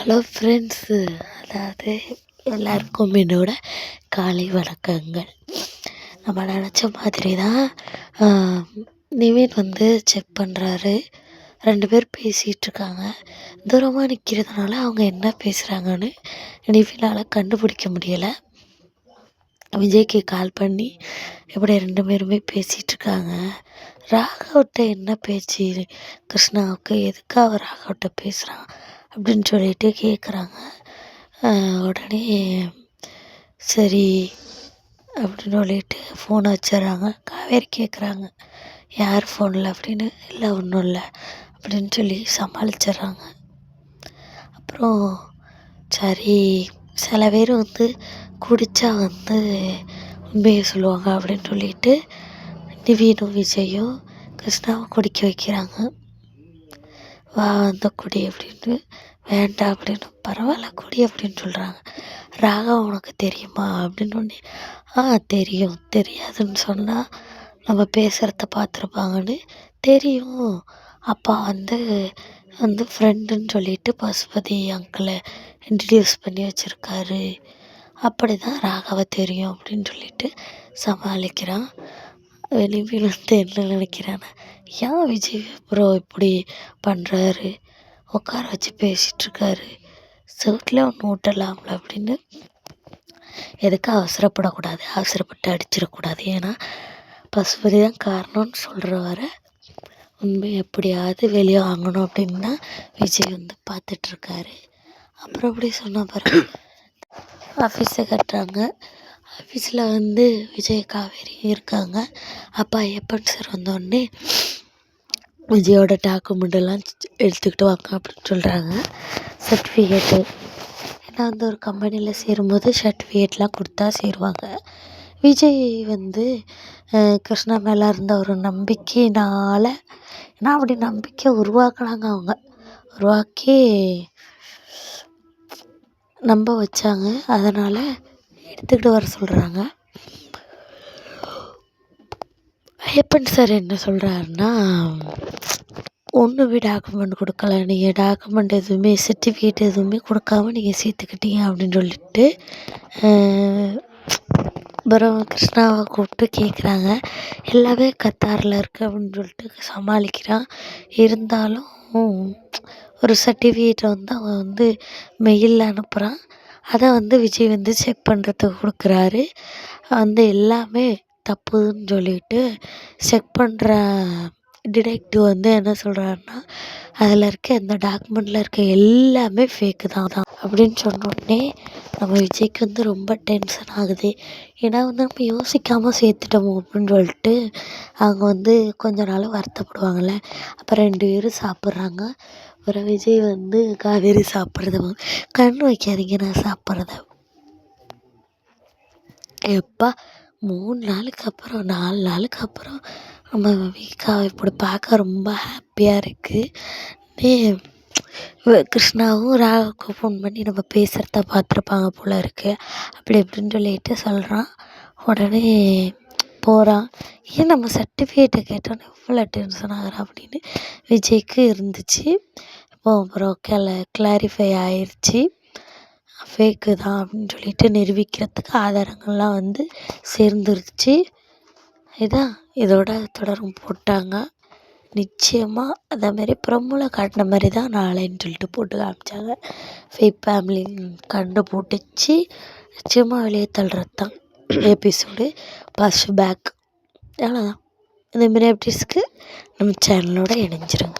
Hello friends, அதாவது எல்லாருக்கும் என்னோட காலை வணக்கங்கள். நம்ம நினச்ச மாதிரி தான் நிவின் வந்து செக் பண்ணுறாரு. 2 பேர் பேசிகிட்ருக்காங்க. தூரமாக நிற்கிறதுனால அவங்க என்ன பேசுகிறாங்கன்னு நிவினால் கண்டுபிடிக்க முடியலை. விஜய்க்கு கால் பண்ணி இப்படி 2 பேருமே பேசிகிட்ருக்காங்க. ராகவ்கிட்ட என்ன பேச்சு கிருஷ்ணாவுக்கு, எதுக்கு அவர் ராகவ்கிட்ட பேசுகிறான் அப்படின்னு சொல்லிட்டு கேட்குறாங்க. உடனே சரி அப்படின்னு சொல்லிட்டு ஃபோனை வச்சிடுறாங்க. காவேரி கேட்குறாங்க யார் ஃபோனில் அப்படின்னு. இல்லை ஒன்றும் இல்லை அப்படின்னு சொல்லி சமாளிச்சிட்றாங்க. அப்புறம் சரி, சில பேர் வந்து குடித்தா வந்து உண்மையை சொல்லுவாங்க அப்படின்னு சொல்லிட்டு நிவினும் விஜயும் கிருஷ்ணாவை குடிக்க வைக்கிறாங்க. வா வந்து குடி அப்படின்னு. வேண்டாம் அப்படின்னு. பரவாயில்ல குடி அப்படின்னு சொல்கிறாங்க. ராகவ் உனக்கு தெரியுமா அப்படின்னு ஒன்று. தெரியும், தெரியாதுன்னு சொன்னால் நம்ம பேசுகிறத பார்த்துருப்பாங்கன்னு. தெரியும், அப்பா வந்து ஃப்ரெண்டுன்னு சொல்லிட்டு பசுபதி அங்கிளை இன்ட்ரடியூஸ் பண்ணி வச்சுருக்காரு. அப்படி தான் ராகவை தெரியும் அப்படின்னு சொல்லிட்டு சமாளிக்கிறான். நிவின் வந்து என்ன நினைக்கிறான்னா, ஏன் விஜய் ப்ரோ இப்படி பண்ணுறாரு, உட்கார வச்சு பேசிகிட்ருக்காரு, செவுட்டில் ஒன்று ஊட்டலாம்ல அப்படின்னு. எதுக்கு அவசரப்படக்கூடாது, அவசரப்பட்டு அடிச்சிடக்கூடாது. ஏன்னா பசுபதி தான் காரணம்னு சொல்கிற வர உண்மை எப்படியாவது வெளியே வாங்கணும் அப்படின்னு தான் விஜய் வந்து பார்த்துட்ருக்காரு. அப்புறம் அப்படி சொன்ன பிறகு ஆஃபீஸை கட்டுறாங்க. ஆஃபீஸில் வந்து விஜய் காவேரி இருக்காங்க. அப்பா ஐயப்பன் சார் வந்தோடனே விஜயோட டாக்குமெண்டெல்லாம் எடுத்துக்கிட்டு வாங்க அப்படின்னு சொல்கிறாங்க. சர்டிஃபிகேட்டு, ஏன்னா வந்து ஒரு கம்பெனியில் சேரும்போது சர்டிஃபிகேட்லாம் கொடுத்தா சேருவாங்க. விஜய் வந்து கிருஷ்ணா மேலே இருந்த ஒரு நம்பிக்கையினால், ஏன்னா அப்படி நம்பிக்கை உருவாக்குனாங்க, அவங்க உருவாக்கி நம்ப வச்சாங்க. அதனால் எடுத்துக்கிட்டு வர சொல்கிறாங்க. ஐயப்பன் சார் என்ன சொல்கிறாருன்னா, ஒன்றுமே டாக்குமெண்ட் கொடுக்கல, நீங்கள் டாக்குமெண்ட் எதுவுமே சர்டிஃபிகேட் எதுவுமே கொடுக்காம நீங்கள் சேர்த்துக்கிட்டீங்க அப்படின்னு சொல்லிட்டு அப்புறம் கிருஷ்ணாவை கூப்பிட்டு கேட்குறாங்க. எல்லாமே கத்தாரில் இருக்குது அப்படின்னு சொல்லிட்டு சமாளிக்கிறான். இருந்தாலும் ஒரு சர்டிஃபிகேட்டை வந்து அவன் வந்து மெயிலில் அனுப்புகிறான். அதை வந்து விஜய் வந்து செக் பண்ணுறதுக்கு கொடுக்குறாரு. வந்து எல்லாமே தப்புன்னு சொல்லிட்டு செக் பண்ணுற டிடெக்டிவ் வந்து என்ன சொல்கிறாருன்னா, அதில் இருக்க எந்த டாக்குமெண்ட்டில் இருக்க எல்லாமே ஃபேக்கு தான் அப்படின்னு சொன்னோடனே நம்ம விஜய்க்கு வந்து ரொம்ப டென்ஷன் ஆகுது. ஏன்னா வந்து நம்ம யோசிக்காமல் சேர்த்துட்டோமோ அப்படின்னு சொல்லிட்டு அவங்க வந்து கொஞ்ச நாள் வருத்தப்படுவாங்கள்ல. அப்புறம் 2 பேரும் சாப்பிட்றாங்க. அப்புறம் விஜய் வந்து காவேரி சாப்பிட்றத கண் வைக்காதீங்க, நான் சாப்பிட்றத. எப்பா 3 நாளுக்கு அப்புறம் 4 நாளுக்கு அப்புறம் நம்ம வீக்காவை இப்படி பார்க்க ரொம்ப ஹாப்பியாக இருக்குது. கிருஷ்ணாவும் ராகுவுக்கு ஃபோன் பண்ணி நம்ம பேசுகிறத பார்த்துருப்பாங்க போல் இருக்குது அப்படி இப்படின்னு சொல்லிட்டு சொல்கிறான். உடனே போகிறான். ஏன் நம்ம சர்டிஃபிகேட்டை கேட்டோன்னே இவ்வளோ டென்ஷன் ஆகிறான் அப்படின்னு விஜய்க்கு இருந்துச்சு. அப்புறம் கிளாரிஃபை ஆயிடுச்சு, ஃபேக்கு தான் அப்படின்னு சொல்லிட்டு நிரூபிக்கிறதுக்கு ஆதாரங்கள்லாம் வந்து சேர்ந்துருச்சு. இதோட தொடரும் போட்டாங்க. நிச்சயமாக அதேமாரி ப்ரொமோவில் காட்டின மாதிரி தான் நாளைன்னு சொல்லிட்டு போட்டு காமிச்சாங்க. ஃபேக் ஃபேமிலி கண்டுபிடிச்சி நிச்சயமாக வெளியே தள்ளுறது தான் எபிசோடு. பேக் அவ்வளோதான். இதேமாரி அப்டேட்ஸ்க்கு நம்ம சேனலோடு இணைஞ்சிருங்க.